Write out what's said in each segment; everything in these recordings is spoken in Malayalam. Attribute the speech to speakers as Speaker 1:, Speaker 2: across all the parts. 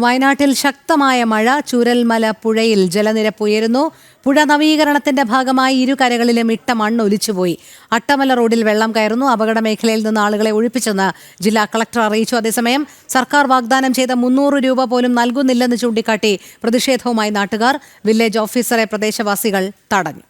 Speaker 1: വയനാട്ടിൽ ശക്തമായ മഴ. ചൂരൽമല പുഴയിൽ ജലനിരപ്പ് ഉയരുന്നു. പുഴ നവീകരണത്തിന്റെ ഭാഗമായി ഇരുകരകളിലും ഇട്ട മണ്ണ് ഒലിച്ചുപോയി. അട്ടമല റോഡിൽ വെള്ളം കയറുന്നു. അപകട മേഖലയിൽ നിന്ന് ആളുകളെ ഒഴിപ്പിച്ചെന്ന് ജില്ലാ കളക്ടർ അറിയിച്ചു. അതേസമയം സർക്കാർ വാഗ്ദാനം ചെയ്ത 300 രൂപ പോലും നൽകുന്നില്ലെന്ന് ചൂണ്ടിക്കാട്ടി പ്രതിഷേധവുമായി നാട്ടുകാർ. വില്ലേജ് ഓഫീസറെ പ്രദേശവാസികൾ തടഞ്ഞു.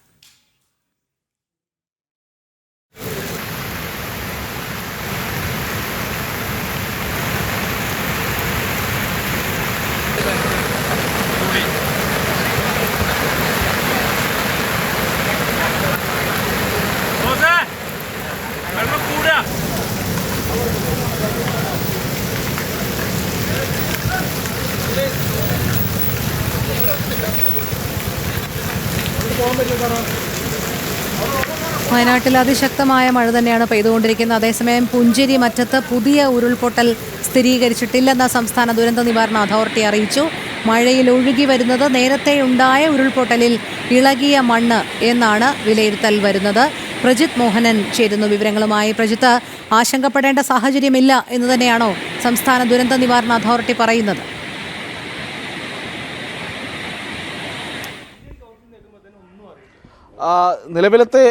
Speaker 1: വയനാട്ടിൽ അതിശക്തമായ മഴ തന്നെയാണ് പെയ്തുകൊണ്ടിരിക്കുന്നത്. അതേസമയം പുഞ്ചിരി മറ്റത്ത് പുതിയ ഉരുൾപൊട്ടൽ സ്ഥിരീകരിച്ചിട്ടില്ലെന്ന് സംസ്ഥാന ദുരന്ത നിവാരണ അതോറിറ്റി അറിയിച്ചു. മഴയിൽ ഒഴുകി വരുന്നത് നേരത്തെ ഉണ്ടായ ഉരുൾപൊട്ടലിൽ ഇളകിയ മണ്ണ് എന്നാണ് വിലയിരുത്തൽ വരുന്നത്. പ്രജിത് മോഹനൻ ചേരുന്നു വിവരങ്ങളുമായി. പ്രജിത്ത്, ആശങ്കപ്പെടേണ്ട സാഹചര്യമില്ല എന്ന് തന്നെയാണോ സംസ്ഥാന ദുരന്ത നിവാരണ അതോറിറ്റി പറയുന്നത്?
Speaker 2: നിലവിലത്തെ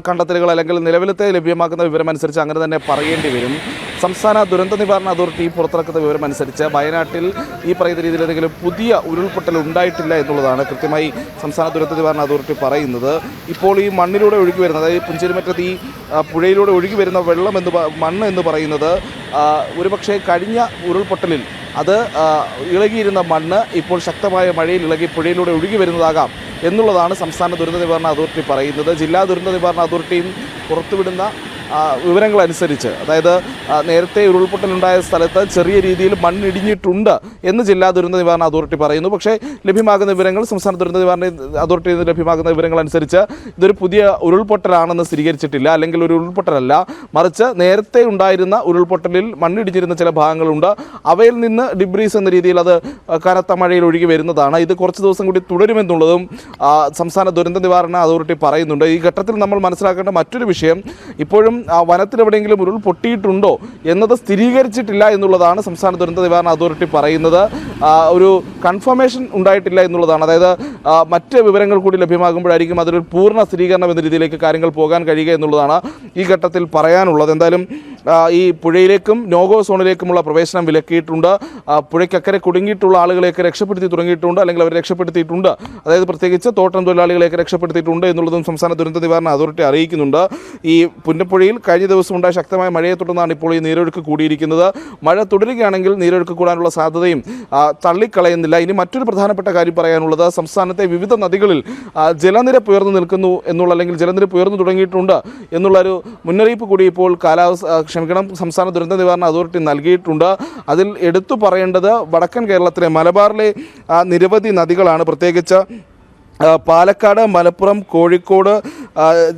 Speaker 2: കണ്ടെത്തലുകൾ അല്ലെങ്കിൽ നിലവിലത്തെ ലഭ്യമാക്കുന്ന വിവരമനുസരിച്ച് അങ്ങനെ തന്നെ പറയേണ്ടി വരും. സംസ്ഥാന ദുരന്ത നിവാരണ അതോറിറ്റി പുറത്തിറക്കുന്ന വിവരമനുസരിച്ച് വയനാട്ടിൽ ഈ പറയുന്ന രീതിയിൽ ഏതെങ്കിലും പുതിയ ഉരുൾപൊട്ടൽ ഉണ്ടായിട്ടില്ല എന്നുള്ളതാണ് കൃത്യമായി സംസ്ഥാന ദുരന്ത നിവാരണ അതോറിറ്റി പറയുന്നത്. ഇപ്പോൾ ഈ മണ്ണിലൂടെ ഒഴുകി വരുന്നത്, അതായത് പുഞ്ചിരിമറ്റത്ത് ഈ പുഴയിലൂടെ ഒഴുകി വരുന്ന വെള്ളം മണ്ണ് എന്ന് പറയുന്നത് ഒരുപക്ഷെ കഴിഞ്ഞ ഉരുൾപൊട്ടലിൽ അത് ഇളകിയിരുന്ന മണ്ണ് ഇപ്പോൾ ശക്തമായ മഴയിൽ ഇളകി പുഴയിലൂടെ ഒഴുകി വരുന്നതാകാം എന്നുള്ളതാണ് സംസ്ഥാന ദുരന്ത നിവാരണ അതോറിറ്റി പറയുന്നത്. ജില്ലാ ദുരന്ത നിവാരണ അതോറിറ്റിയും പുറത്തുവിടുന്ന വിവരങ്ങളനുസരിച്ച്, അതായത് നേരത്തെ ഉരുൾപൊട്ടലുണ്ടായ സ്ഥലത്ത് ചെറിയ രീതിയിൽ മണ്ണിടിഞ്ഞിട്ടുണ്ട് എന്ന് ജില്ലാ ദുരന്ത നിവാരണ അതോറിറ്റി പറയുന്നു. പക്ഷേ ലഭ്യമാകുന്ന വിവരങ്ങൾ, സംസ്ഥാന ദുരന്ത നിവാരണ അതോറിറ്റിയിൽ നിന്ന് ലഭ്യമാകുന്ന വിവരങ്ങളനുസരിച്ച് ഇതൊരു പുതിയ ഉരുൾപൊട്ടലാണെന്ന് സ്ഥിരീകരിച്ചിട്ടില്ല, അല്ലെങ്കിൽ ഒരു ഉരുൾപൊട്ടലല്ല, മറിച്ച് നേരത്തെ ഉണ്ടായിരുന്ന ഉരുൾപൊട്ടലിൽ മണ്ണിടിഞ്ഞിരുന്ന ചില ഭാഗങ്ങളുണ്ട്. അവയിൽ നിന്ന് ഡിബ്രീസ് എന്ന രീതിയിൽ അത് കനത്ത മഴയിൽ ഒഴുകി വരുന്നതാണ്. ഇത് കുറച്ച് ദിവസം കൂടി തുടരുമെന്നുള്ളതും സംസ്ഥാന ദുരന്ത നിവാരണ അതോറിറ്റി പറയുന്നുണ്ട്. ഈ ഘട്ടത്തിൽ നമ്മൾ മനസ്സിലാക്കേണ്ട മറ്റൊരു വിഷയം, ഇപ്പോഴും വനത്തിലെവിടെയെങ്കിലും ഉരുൾ പൊട്ടിയിട്ടുണ്ടോ എന്നത് സ്ഥിരീകരിച്ചിട്ടില്ല എന്നുള്ളതാണ് സംസ്ഥാന ദുരന്ത നിവാരണ അതോറിറ്റി പറയുന്നത്. ഒരു കൺഫർമേഷൻ ഉണ്ടായിട്ടില്ല എന്നുള്ളതാണ്. അതായത് മറ്റ് വിവരങ്ങൾ കൂടി ലഭ്യമാകുമ്പോഴായിരിക്കും അതൊരു പൂർണ്ണ സ്ഥിരീകരണം എന്ന രീതിയിലേക്ക് കാര്യങ്ങൾ പോകാൻ കഴിയുക എന്നുള്ളതാണ് ഈ ഘട്ടത്തിൽ പറയാനുള്ളത്. എന്തായാലും ഈ പുഴയിലേക്കും നോഗോ സോണിലേക്കുമുള്ള പ്രവേശനം വിലക്കിയിട്ടുണ്ട്. പുഴയ്ക്കക്കരെ കുടുങ്ങിയിട്ടുള്ള ആളുകളെയൊക്കെ രക്ഷപ്പെടുത്തി തുടങ്ങിയിട്ടുണ്ട്, അല്ലെങ്കിൽ അവർ രക്ഷപ്പെടുത്തിയിട്ടുണ്ട്. അതായത് പ്രത്യേകിച്ച് തോട്ടം തൊഴിലാളികളെയൊക്കെ രക്ഷപ്പെടുത്തിയിട്ടുണ്ട് എന്നുള്ളതും സംസ്ഥാന ദുരന്ത നിവാരണ അതോറിറ്റി അറിയിക്കുന്നുണ്ട്. ഈ പുന്നപ്പുഴയിൽ കഴിഞ്ഞ ദിവസം ഉണ്ടായ ശക്തമായ മഴയെ തുടർന്നാണ് ഇപ്പോൾ ഈ നീരൊഴുക്ക് കൂടിയിരിക്കുന്നത്. മഴ തുടരുകയാണെങ്കിൽ നീരൊഴുക്ക് കൂടാനുള്ള സാധ്യതയും തള്ളിക്കളയുന്നില്ല. ഇനി മറ്റൊരു പ്രധാനപ്പെട്ട കാര്യം പറയാനുള്ളത്, സംസ്ഥാനത്തെ വിവിധ നദികളിൽ ജലനിരപ്പ് ഉയർന്നു നിൽക്കുന്നു എന്നുള്ള, അല്ലെങ്കിൽ ജലനിരപ്പ് ഉയർന്നു തുടങ്ങിയിട്ടുണ്ട് എന്നുള്ളൊരു മുന്നറിയിപ്പ് കൂടി ഇപ്പോൾ സംസ്ഥാന ദുരന്ത നിവാരണ അതോറിറ്റി നൽകിയിട്ടുണ്ട്. അതിൽ എടുത്തു പറയേണ്ടത് വടക്കൻ കേരളത്തിലെ മലബാറിലെ നിരവധി നദികളാണ്. പ്രത്യേകിച്ച് പാലക്കാട്, മലപ്പുറം, കോഴിക്കോട്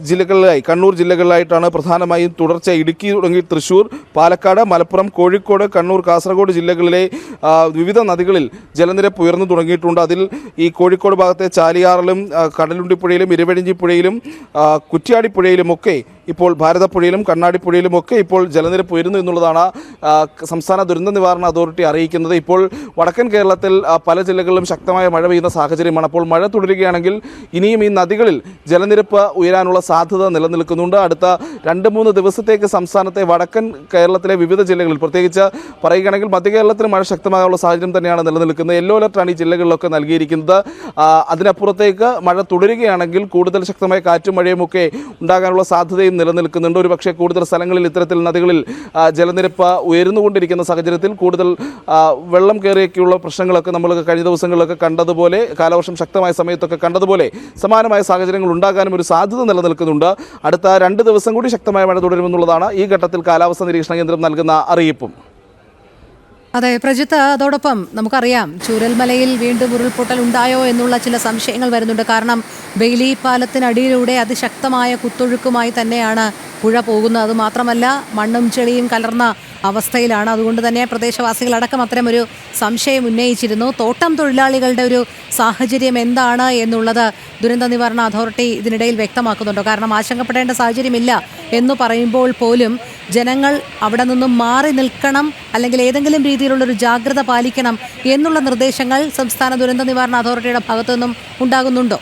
Speaker 2: ജില്ലകളിലായി, കണ്ണൂർ ജില്ലകളിലായിട്ടാണ് പ്രധാനമായും തുടർച്ച. ഇടുക്കി തുടങ്ങി തൃശ്ശൂർ, പാലക്കാട്, മലപ്പുറം, കോഴിക്കോട്, കണ്ണൂർ, കാസർഗോഡ് ജില്ലകളിലെ വിവിധ നദികളിൽ ജലനിരപ്പ് ഉയർന്നു തുടങ്ങിയിട്ടുണ്ട്. അതിൽ ഈ കോഴിക്കോട് ഭാഗത്തെ ചാലിയാറിലും കടലുണ്ടിപ്പുഴയിലും ഇരുവഴിഞ്ഞിപ്പുഴയിലും കുറ്റ്യാടിപ്പുഴയിലുമൊക്കെ ഇപ്പോൾ ഭാരതപ്പുഴയിലും കണ്ണാടിപ്പുഴയിലുമൊക്കെ ഇപ്പോൾ ജലനിരപ്പ് ഉയരുന്നു എന്നുള്ളതാണ് സംസ്ഥാന ദുരന്ത നിവാരണ അതോറിറ്റി അറിയിക്കുന്നത്. ഇപ്പോൾ വടക്കൻ കേരളത്തിൽ പല ജില്ലകളിലും ശക്തമായ മഴ പെയ്യുന്ന സാഹചര്യമാണ്. അപ്പോൾ മഴ തുടരുകയാണെങ്കിൽ ഇനിയും ഈ നദികളിൽ ജലനിരപ്പ് ഉയരാനുള്ള സാധ്യത നിലനിൽക്കുന്നുണ്ട്. അടുത്ത 2-3 ദിവസത്തേക്ക് സംസ്ഥാനത്തെ വടക്കൻ കേരളത്തിലെ വിവിധ ജില്ലകളിൽ, പ്രത്യേകിച്ച് പറയുകയാണെങ്കിൽ മധ്യ കേരളത്തിൽ മഴ ശക്തമാകാനുള്ള സാഹചര്യം തന്നെയാണ് നിലനിൽക്കുന്നത്. യെല്ലോ അലർട്ടാണ് ഈ ജില്ലകളിലൊക്കെ നൽകിയിരിക്കുന്നത്. അതിനപ്പുറത്തേക്ക് മഴ തുടരുകയാണെങ്കിൽ കൂടുതൽ ശക്തമായ കാറ്റും മഴയും ഒക്കെ ഉണ്ടാകാനുള്ള സാധ്യതയും നിലനിൽക്കുന്നുണ്ട്. ഒരു പക്ഷേ കൂടുതൽ സ്ഥലങ്ങളിൽ ഇത്തരത്തിൽ നദികളിൽ ജലനിരപ്പ് ഉയർന്നുകൊണ്ടിരിക്കുന്ന സാഹചര്യത്തിൽ കൂടുതൽ വെള്ളം കയറിയൊക്കെയുള്ള പ്രശ്നങ്ങളൊക്കെ നമ്മൾ കഴിഞ്ഞ ദിവസങ്ങളിലൊക്കെ കണ്ടതുപോലെ, കാലവർഷം ശക്തമായ സമയത്തൊക്കെ കണ്ടതുപോലെ സമാനമായ സാഹചര്യങ്ങൾ ഉണ്ടാകാനും ഒരു സാധ്യത നിലനിൽക്കുന്നുണ്ട്. അടുത്ത 2 ദിവസം കൂടി ശക്തമായ മഴ തുടരുമെന്നുള്ളതാണ് ഈ ഘട്ടത്തിൽ കാലാവസ്ഥാ നിരീക്ഷണ കേന്ദ്രം നൽകുന്ന അറിയിപ്പും.
Speaker 1: അതെ പ്രജിത്ത്, അതോടൊപ്പം നമുക്കറിയാം ചൂരൽമലയിൽ വീണ്ടും ഉരുൾപൊട്ടൽ ഉണ്ടായോ എന്നുള്ള ചില സംശയങ്ങൾ വരുന്നുണ്ട്. കാരണം ബെയിലി പാലത്തിനടിയിലൂടെ അതിശക്തമായ കുത്തൊഴുക്കുമായി തന്നെയാണ് പുഴ പോകുന്നത്. അതുമാത്രമല്ല മണ്ണും ചെളിയും കലർന്ന അവസ്ഥയിലാണ്. അതുകൊണ്ട് തന്നെ പ്രദേശവാസികളടക്കം അത്തരമൊരു സംശയം ഉന്നയിച്ചിരുന്നു. തോട്ടം തൊഴിലാളികളുടെ ഒരു സാഹചര്യം എന്താണ് എന്നുള്ളത് ദുരന്ത നിവാരണ അതോറിറ്റി ഇതിനിടയിൽ വ്യക്തമാക്കുന്നുണ്ടോ? കാരണം ആശങ്കപ്പെടേണ്ട സാഹചര്യമില്ല എന്ന് പറയുമ്പോൾ പോലും ജനങ്ങൾ അവിടെ നിന്നും മാറി നിൽക്കണം, അല്ലെങ്കിൽ ഏതെങ്കിലും രീതിയിലുള്ളൊരു ജാഗ്രത പാലിക്കണം എന്നുള്ള നിർദ്ദേശങ്ങൾ സംസ്ഥാന ദുരന്ത നിവാരണ അതോറിറ്റിയുടെ ഭാഗത്തു നിന്നും ഉണ്ടാകുന്നുണ്ടോ?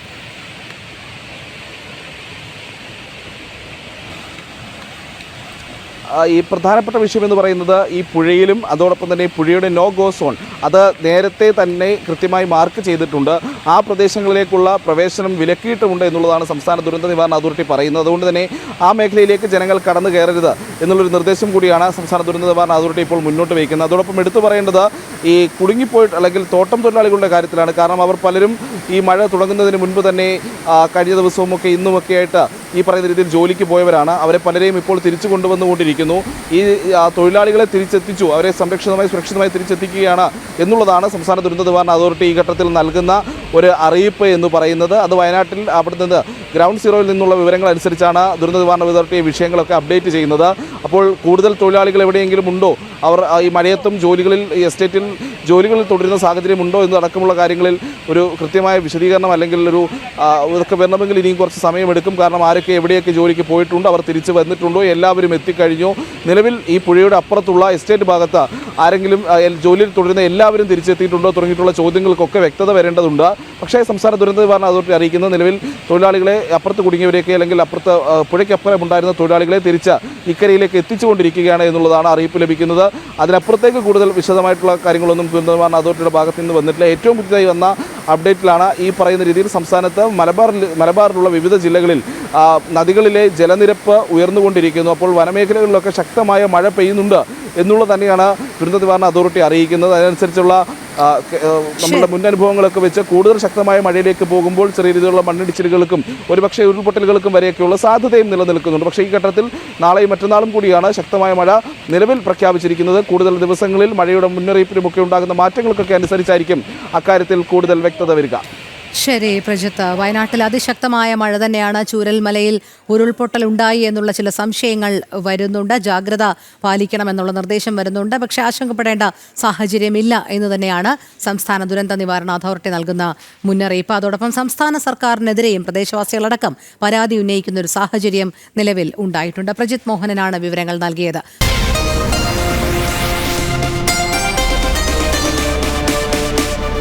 Speaker 2: ഈ പ്രധാനപ്പെട്ട വിഷയം എന്ന് പറയുന്നത് ഈ പുഴയിലും അതോടൊപ്പം തന്നെ പുഴയുടെ നോ ഗോ സോൺ അത് നേരത്തെ തന്നെ കൃത്യമായി മാർക്ക് ചെയ്തിട്ടുണ്ട്. ആ പ്രദേശങ്ങളിലേക്കുള്ള പ്രവേശനം വിലക്കിയിട്ടുമുണ്ട് എന്നുള്ളതാണ് സംസ്ഥാന ദുരന്ത നിവാരണ അതോറിറ്റി പറയുന്നത്. അതുകൊണ്ട് തന്നെ ആ മേഖലയിലേക്ക് ജനങ്ങൾ കടന്നു കയറരുത് എന്നുള്ളൊരു നിർദ്ദേശം കൂടിയാണ് സംസ്ഥാന ദുരന്ത നിവാരണ അതോറിറ്റി ഇപ്പോൾ മുന്നോട്ട് വയ്ക്കുന്നത്. അതോടൊപ്പം എടുത്തു പറയേണ്ടത് ഈ കുടുങ്ങിപ്പോയിട്ട് അല്ലെങ്കിൽ തോട്ടം തൊഴിലാളികളുടെ കാര്യത്തിലാണ്. കാരണം അവർ പലരും ഈ മഴ തുടങ്ങുന്നതിന് മുൻപ് തന്നെ കഴിഞ്ഞ ദിവസവുമൊക്കെ ഇന്നുമൊക്കെ ആയിട്ട് ഈ പറയുന്ന രീതിയിൽ ജോലിക്ക് പോയവരാണ്. അവരെ പലരെയും ഇപ്പോൾ തിരിച്ചു കൊണ്ടുവന്നുകൊണ്ടിരിക്കുന്നു. ഈ തൊഴിലാളികളെ തിരിച്ചെത്തിച്ചു, അവരെ സുരക്ഷിതമായി തിരിച്ചെത്തിക്കുകയാണ് എന്നുള്ളതാണ് സംസ്ഥാന ദുരന്ത നിവാരണ അതോറിറ്റി ഈ ഘട്ടത്തിൽ നൽകുന്ന ഒരു അറിയിപ്പ് എന്ന് പറയുന്നത്. അത് വയനാട്ടിൽ അവിടെ നിന്ന് ഗ്രൗണ്ട് സീറോയിൽ നിന്നുള്ള വിവരങ്ങൾ അനുസരിച്ചാണ് ദുരന്ത നിവാരണ അതോറിറ്റി വിഷയങ്ങളൊക്കെ അപ്ഡേറ്റ് ചെയ്യുന്നത്. അപ്പോൾ കൂടുതൽ തൊഴിലാളികൾ എവിടെയെങ്കിലും ഉണ്ടോ, അവർ ഈ മഴയത്തും ജോലികളിൽ എസ്റ്റേറ്റിൽ ജോലികളിൽ തുടരുന്ന സാഹചര്യമുണ്ടോ എന്നതടക്കമുള്ള കാര്യങ്ങളിൽ ഒരു കൃത്യമായ വിശദീകരണം അല്ലെങ്കിൽ ഇതൊക്കെ വരണമെങ്കിൽ ഇനിയും കുറച്ച് സമയമെടുക്കും. കാരണം ആരൊക്കെ എവിടെയൊക്കെ ജോലിക്ക് പോയിട്ടുണ്ട്, അവർ തിരിച്ച് വന്നിട്ടുണ്ടോ, എല്ലാവരും എത്തിക്കഴിഞ്ഞു. നിലവിൽ ഈ പുഴയുടെ അപ്പുറത്തുള്ള എസ്റ്റേറ്റ് ഭാഗത്ത് ആരെങ്കിലും ജോലിയിൽ തുടരുന്ന എല്ലാവരും തിരിച്ചെത്തിയിട്ടുണ്ടോ തുടങ്ങിയിട്ടുള്ള ചോദ്യങ്ങൾക്കൊക്കെ വ്യക്തത വരേണ്ടതുണ്ട്. പക്ഷേ സംസ്ഥാന ദുരന്ത നിവാരണ അതോറിറ്റി അറിയിക്കുന്നത് നിലവിൽ തൊഴിലാളികളെ അപ്പുറത്ത് കുടുങ്ങിയവരെയൊക്കെ അല്ലെങ്കിൽ അപ്പുറത്ത് പുഴയ്ക്കപ്പുറം ഉണ്ടായിരുന്ന തൊഴിലാളികളെ തിരിച്ച് ഇക്കരയിലേക്ക് എത്തിച്ചുകൊണ്ടിരിക്കുകയാണ് എന്നുള്ളതാണ് അറിയിപ്പ് ലഭിക്കുന്നത്. അതിനപ്പുറത്തേക്ക് കൂടുതൽ വിശദമായിട്ടുള്ള കാര്യങ്ങളൊന്നും ദുരന്ത നിവാരണ അതോറിറ്റിയുടെ ഭാഗത്ത് നിന്ന് വന്നിട്ടില്ല. ഏറ്റവും പുതിയതായി വന്ന അപ്ഡേറ്റിലാണ് ഈ പറയുന്ന രീതിയിൽ സംസ്ഥാനത്ത് മലബാറിലുള്ള വിവിധ ജില്ലകളിൽ നദികളിലെ ജലനിരപ്പ് ഉയർന്നുകൊണ്ടിരിക്കുന്നു. അപ്പോൾ വനമേഖലകളിലൊക്കെ ശക്തമായ മഴ പെയ്യുന്നുണ്ട് എന്നുള്ളത് തന്നെയാണ് ദുരന്ത നിവാരണ അതോറിറ്റി അറിയിക്കുന്നത്. അതിനനുസരിച്ചുള്ള നമ്മുടെ മുൻ അനുഭവങ്ങളൊക്കെ വെച്ച് കൂടുതൽ ശക്തമായ മഴയിലേക്ക് പോകുമ്പോൾ ചെറിയ രീതിയിലുള്ള മണ്ണിടിച്ചിലുകൾക്കും ഒരുപക്ഷെ ഉരുൾപൊട്ടലുകൾക്കും വരെയൊക്കെയുള്ള സാധ്യതയും നിലനിൽക്കുന്നുണ്ട്. പക്ഷേ ഈ ഘട്ടത്തിൽ നാളെയും മറ്റന്നാളും കൂടിയാണ് ശക്തമായ മഴ നിലവിൽ പ്രഖ്യാപിച്ചിരിക്കുന്നത്. കൂടുതൽ ദിവസങ്ങളിൽ മഴയുടെ മുന്നറിയിപ്പിലുമൊക്കെ ഉണ്ടാകുന്ന മാറ്റങ്ങൾക്കൊക്കെ അനുസരിച്ചായിരിക്കും അക്കാര്യത്തിൽ കൂടുതൽ വ്യക്തത വരിക.
Speaker 1: ശരി പ്രജിത്ത്, വയനാട്ടിൽ അതിശക്തമായ മഴ തന്നെയാണ്. ചൂരൽമലയിൽ ഉരുൾപൊട്ടൽ ഉണ്ടായി എന്നുള്ള ചില സംശയങ്ങൾ വരുന്നുണ്ട്. ജാഗ്രത പാലിക്കണമെന്നുള്ള നിർദ്ദേശം വരുന്നുണ്ട്. പക്ഷേ ആശങ്കപ്പെടേണ്ട സാഹചര്യമില്ല എന്ന് തന്നെയാണ് സംസ്ഥാന ദുരന്ത നിവാരണ അതോറിറ്റി നൽകുന്ന മുന്നറിയിപ്പ്. അതോടൊപ്പം സംസ്ഥാന സർക്കാരിനെതിരെയും പ്രദേശവാസികളടക്കം പരാതി ഉന്നയിക്കുന്ന ഒരു സാഹചര്യം നിലവിൽ ഉണ്ടായിട്ടുണ്ട്. പ്രജിത്ത് മോഹനനാണ് വിവരങ്ങൾ നൽകിയത്.